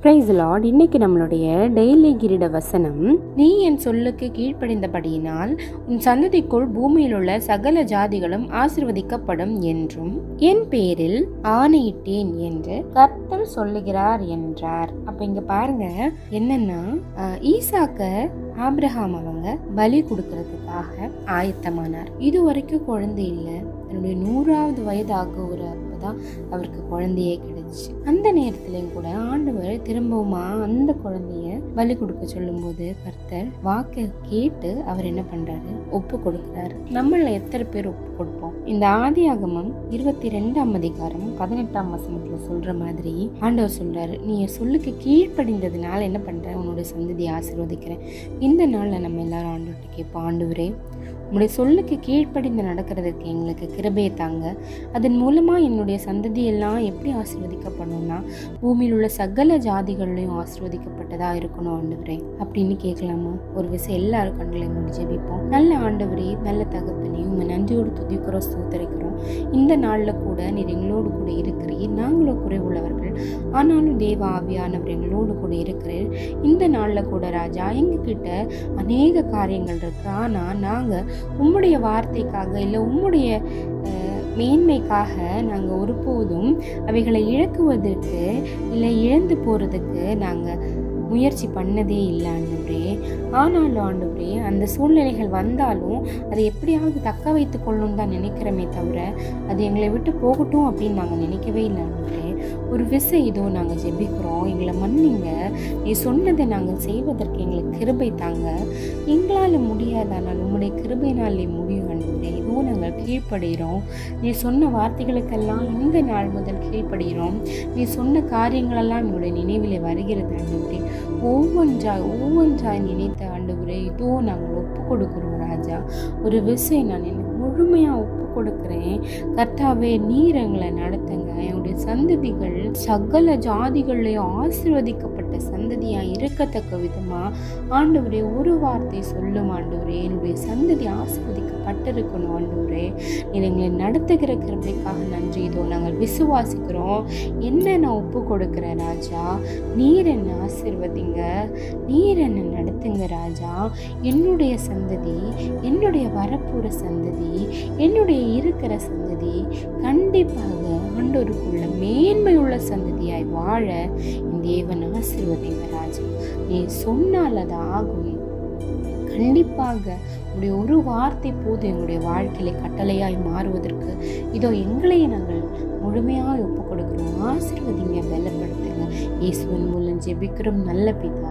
Price Lord. இன்னைக்கு நம்மளுடைய daily கிரீட வசனம், நீ என் சொல்லுக்கு கீழ்ப்படிந்தபடியினால் உன் சந்ததிக்குள் பூமியில் உள்ள சகல ஜாதிகளும் ஆசீர்வதிக்கப்படும் என்றும் என் பேரில் ஆணையிட்டேன் என்று கர்த்தர் சொல்லுகிறார் என்றார். அப்ப இங்க பாருங்க, என்னன்னா ஈசாக்க ஆபிரகாம் அவங்க பலி கொடுக்கறதுக்காக ஆயத்தமானார். இது வரைக்கும் குழந்தை இல்லை. தன்னுடைய 100வது வயதாக ஒரு அப்பதான் அவருக்கு குழந்தையே கிடைச்சு. அந்த நேரத்திலையும் கூட ஆண்டவர் திரும்பவுமா அந்த குழந்தைய பலி கொடுக்க சொல்லும் போது கர்த்தர் வாக்க கேட்டு அவர் என்ன பண்றாரு, ஒப்பு கொடுக்கிறாரு. நம்மள எத்தனை பேர் ஒப்பு கொடுப்போம்? இந்த ஆதியாகமம் 22ஆம் அதிகாரம் 18ஆம் வசனத்துல சொல்ற மாதிரி ஆண்டவர் சொல்றாரு, நீ சொல்லுக்கு கீழ்ப்படிந்ததுனால என்ன பண்ற, உன்னோட சந்ததியை ஆசீர்வதிக்கிறேன். இந்த நாள்ல நம்ம எல்லாரும் ஆண்டவர்கிட்ட கேட்போம், ஆண்டவரே உங்களுடைய சொல்லுக்கு கீழ்ப்படிந்து நடக்கிறதுக்கு எங்களுக்கு கிருபையை தாங்க. அதன் மூலமா என்னுடைய சந்ததி எல்லாம் எப்படி ஆசீர்வதிக்கப்படணும்னா பூமியில் உள்ள சகல ஜாதிகள்லையும் ஆசீர்வதிக்கப்பட்டதா இருக்கணும் ஆண்டவரே அப்படின்னு கேட்கலாமா? ஒரு விஷயம் எல்லாரும் கண்களை மூடி ஜெபிப்போம். நல்ல ஆண்டவரே, நல்ல தகப்பனே, உங்க நன்றியோடு துதிக்கிறோம், ஸ்தோத்திரிக்கிறோம். இந்த நாள்ல கூட நீர் எங்களோடு கூட இருக்கிறீர். நாங்களோ குறைவுள்ளவர்கள், ஆனாலும் தேவ ஆவியானவர் எங்களோடு கூட இருக்கிறீர். இந்த நாள்ல கூட ராஜா எங்ககிட்ட அநேக காரியங்கள் இருக்கு. ஆனா நாங்க உம்முடைய வார்த்தைக்காக இல்லை உம்முடைய மேன்மைக்காக நாங்கள் ஒருபோதும் அவைகளை இழக்குவதற்கு இல்லை இழந்து போகிறதுக்கு நாங்கள் முயற்சி பண்ணதே இல்லை ஆண்டவரே. ஆனாலும் ஆண்டவரே, அந்த சூழ்நிலைகள் வந்தாலும் அதை எப்படியாவது தக்க வைத்து கொள்ளணும்னு தான் நினைக்கிறோமே தவிர அது எங்களை விட்டு போகட்டும் அப்படின்னு நாங்கள் நினைக்கவே இல்லை ஆண்டவரே. ஒரு விஷயம் இதோ நாங்கள் ஜெபிக்கிறோம், எங்களை மன்னிங்க. நீ சொன்னதை நாங்கள் செய்வதற்கு எங்களுக்கு கிருபை தாங்க. எங்களால் முடியாதானால் உங்களுடைய கிருபைனாலே முடியும் ஆண்டவரே. இதோ நாங்கள் கீழ்ப்படுகிறோம். நீ சொன்ன வார்த்தைகளுக்கெல்லாம் இந்த நாள் முதல் கீழ்ப்படுகிறோம். நீ சொன்ன காரியங்களெல்லாம் எங்களுடைய நினைவில் வருகிறது ஆண்டவரே. ஒவ்வொன்றாய் நினைத்த ஆண்டவரே, இதோ நாங்கள் ஒப்பு கொடுக்கிறோம் ராஜா. ஒரு விஷயம் நான் முழுமையாக ஒப்பு கொடுக்குறேன் கர்த்தாவே. நீர் எங்களை நடத்துங்க. என்னுடைய சந்ததிகள் சகல ஜாதிகள்லையும் ஆசீர்வதிக்கப்பட்ட சந்ததியா இருக்கத்தக்க விதமா ஆண்டவரே ஒரு வார்த்தை சொல்லும் ஆண்டவரே. என்னுடைய சந்ததி ஆசீர்வதிக்கப்பட்டிருக்கணும் ஆண்டவரே. நீர் எங்களை நடத்துகிற கிருபைக்காக நன்றி. இதோ நாங்கள் விசுவாசிக்கிறோம். என்ன நான் ஒப்பு கொடுக்கிறேன் ராஜா. நீர் என்னை ஆசீர்வதிங்க, நீர் என்னை நடத்துங்க ராஜா. என்னுடைய சந்ததி, என்னுடைய வரப்போற சந்ததி, என்னுடைய இருக்கிற சந்ததி கண்டிப்பாக ஆண்டவருக்குள்ள மேன்மையுள்ள சந்ததியாய் வாழ இந்த தேவன் ஆசீர்வதிங்க ராஜா. நீ சொன்னால் அது ஆகும். கண்டிப்பாக உங்களுடைய ஒரு வார்த்தை போது எங்களுடைய வாழ்க்கையில கட்டளையாய் மாறுவதற்கு இதோ எங்களை நாங்கள் முழுமையாக ஒப்பு கொடுக்கிறோம். ஆசீர்வதிங்க, பலப்படுத்துங்க. இயேசுவின் மூலம் ஜெபிக்கிறோம் நல்ல பிதா.